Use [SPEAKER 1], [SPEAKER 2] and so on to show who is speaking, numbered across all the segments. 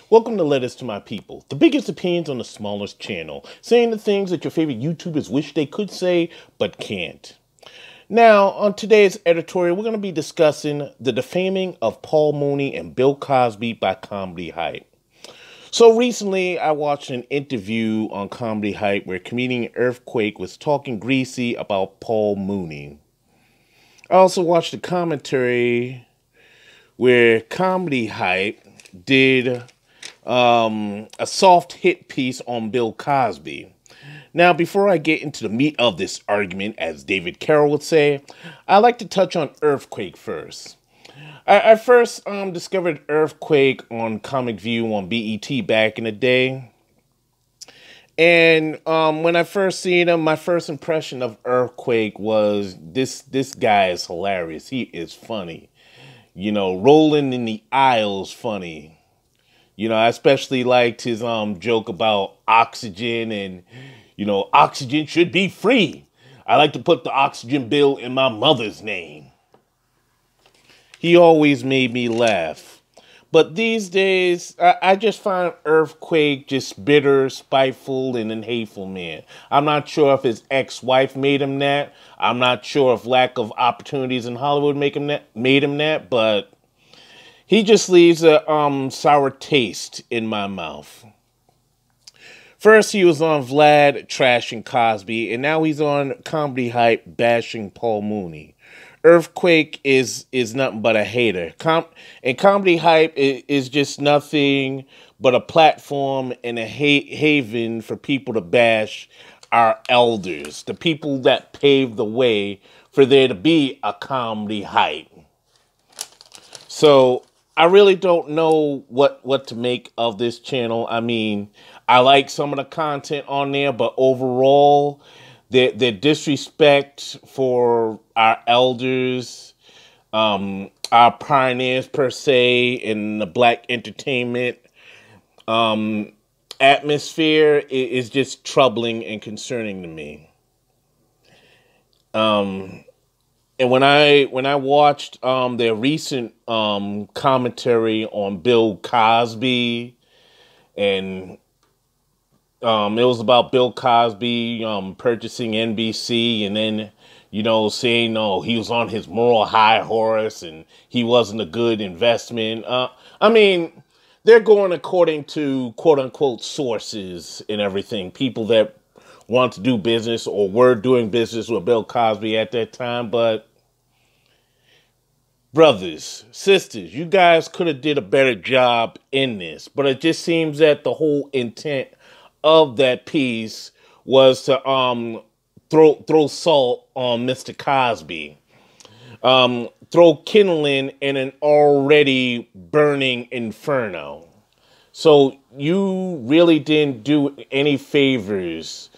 [SPEAKER 1] Welcome to Letters to My People, the biggest opinions on the smallest channel, saying the things that your favorite YouTubers wish they could say, but can't. Now, on today's editorial, we're going to be discussing the defaming of Paul Mooney and Bill Cosby by Comedy Hype. So recently, I watched an interview on Comedy Hype where comedian Earthquake was talking greasy about Paul Mooney. I also watched a commentary where Comedy Hype did a soft hit piece on Bill Cosby. Now, before I get into the meat of this argument, as David Carroll would say, I'd like to touch on Earthquake first. I first discovered Earthquake on Comic View on BET back in the day. And when I first seen him, my first impression of Earthquake was this guy is hilarious. He is funny. You know, rolling in the aisles funny. You know, I especially liked his joke about oxygen and, you know, oxygen should be free. I like to put the oxygen bill in my mother's name. He always made me laugh. But these days, I just find Earthquake just bitter, spiteful, and an hateful man. I'm not sure if his ex-wife made him that. I'm not sure if lack of opportunities in Hollywood made him that, but he just leaves a sour taste in my mouth. First, he was on Vlad trashing Cosby, and now he's on Comedy Hype bashing Paul Mooney. Earthquake is nothing but a hater. And Comedy Hype is just nothing but a platform and a haven for people to bash our elders, the people that paved the way for there to be a Comedy Hype. So I really don't know what to make of this channel. I mean, I like some of the content on there, but overall, their disrespect for our elders, our pioneers per se, in the black entertainment atmosphere is just troubling and concerning to me. And when I watched their recent commentary on Bill Cosby, and it was about Bill Cosby purchasing NBC, and then, you know, saying, no, he was on his moral high horse and he wasn't a good investment. I mean, they're going according to quote unquote sources and everything, people that want to do business or were doing business with Bill Cosby at that time. But brothers, sisters, you guys could have did a better job in this, but it just seems that the whole intent of that piece was to throw salt on Mr. Cosby, throw kindling in an already burning inferno. So you really didn't do any favors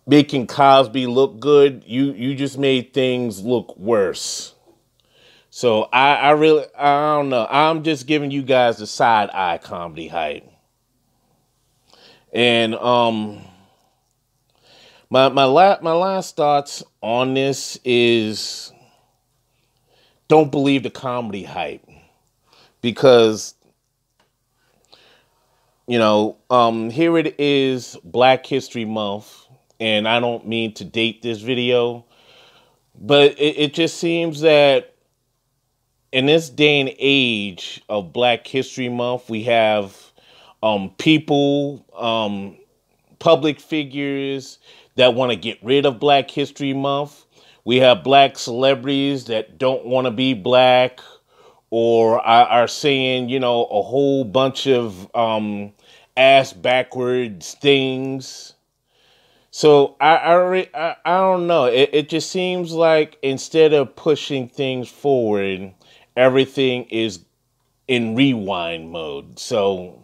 [SPEAKER 1] making Cosby look good. You just made things look worse. So I don't know. I'm just giving you guys the side eye, Comedy Hype. And my last thoughts on this is don't believe the Comedy Hype, because you know, here it is, Black History Month, and I don't mean to date this video, but it just seems that in this day and age of Black History Month, we have people, public figures that want to get rid of Black History Month. We have black celebrities that don't want to be black, or are saying, you know, a whole bunch of ass backwards things. So I don't know. It just seems like instead of pushing things forward, everything is in rewind mode. So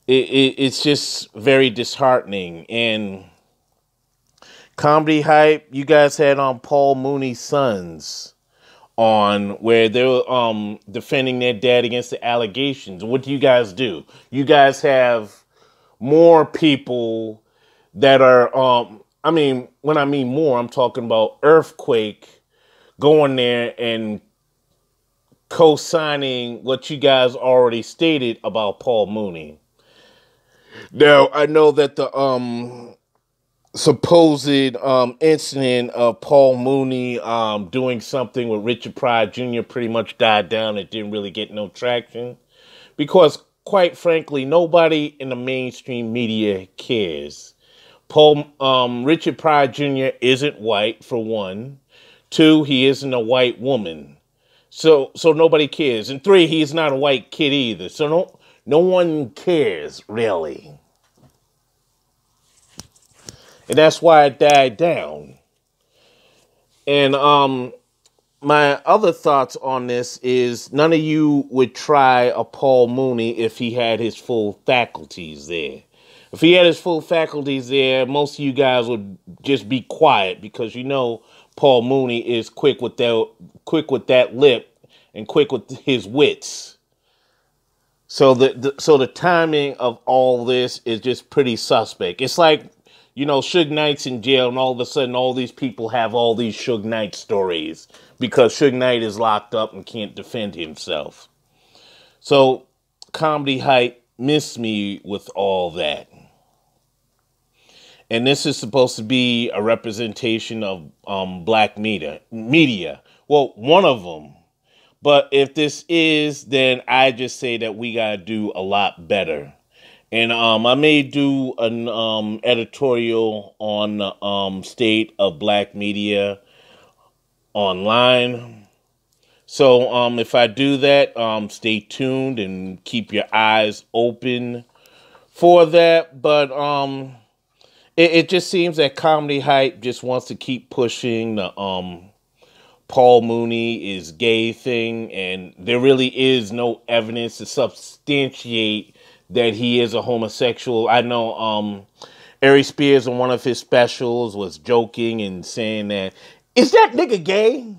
[SPEAKER 1] it's just very disheartening. And Comedy Hype, you guys had on Paul Mooney's sons on where they were defending their dad against the allegations. What do? You guys have more people that are, I mean, when I mean more, I'm talking about Earthquake going there and co-signing what you guys already stated about Paul Mooney. Now, I know that the supposed incident of Paul Mooney doing something with Richard Pryor Jr. pretty much died down. It didn't really get no traction because, quite frankly, nobody in the mainstream media cares. Richard Pryor Jr. isn't white, for one. Two, he isn't a white woman. So nobody cares. And three, he's not a white kid either. So no one cares, really. And that's why it died down. And my other thoughts on this is none of you would try a Paul Mooney if he had his full faculties there. If he had his full faculties there, most of you guys would just be quiet because you know Paul Mooney is quick with that lip and quick with his wits. So the timing of all this is just pretty suspect. It's like, you know, Suge Knight's in jail and all of a sudden all these people have all these Suge Knight stories because Suge Knight is locked up and can't defend himself. So Comedy Hype missed me with all that. And this is supposed to be a representation of black media. Well, one of them. But if this is, then I just say that we got to do a lot better. And I may do an editorial on the state of black media online. So if I do that, stay tuned and keep your eyes open for that. But it just seems that Comedy Hype just wants to keep pushing the Paul Mooney is gay thing, and there really is no evidence to substantiate that he is a homosexual. I know Ari Spears on one of his specials was joking and saying that, is that nigga gay?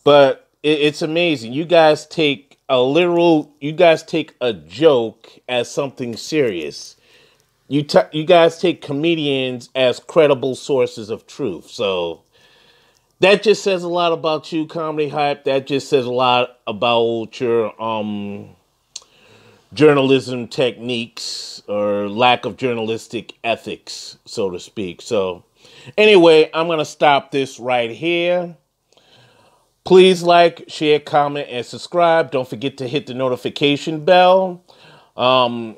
[SPEAKER 1] But it's amazing. You guys take a joke as something serious. You guys take comedians as credible sources of truth. So that just says a lot about you, Comedy Hype. That just says a lot about your journalism techniques or lack of journalistic ethics, so to speak. So anyway, I'm going to stop this right here. Please like, share, comment, and subscribe. Don't forget to hit the notification bell. Follow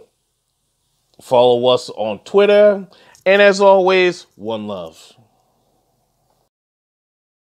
[SPEAKER 1] us on Twitter. And as always, one love.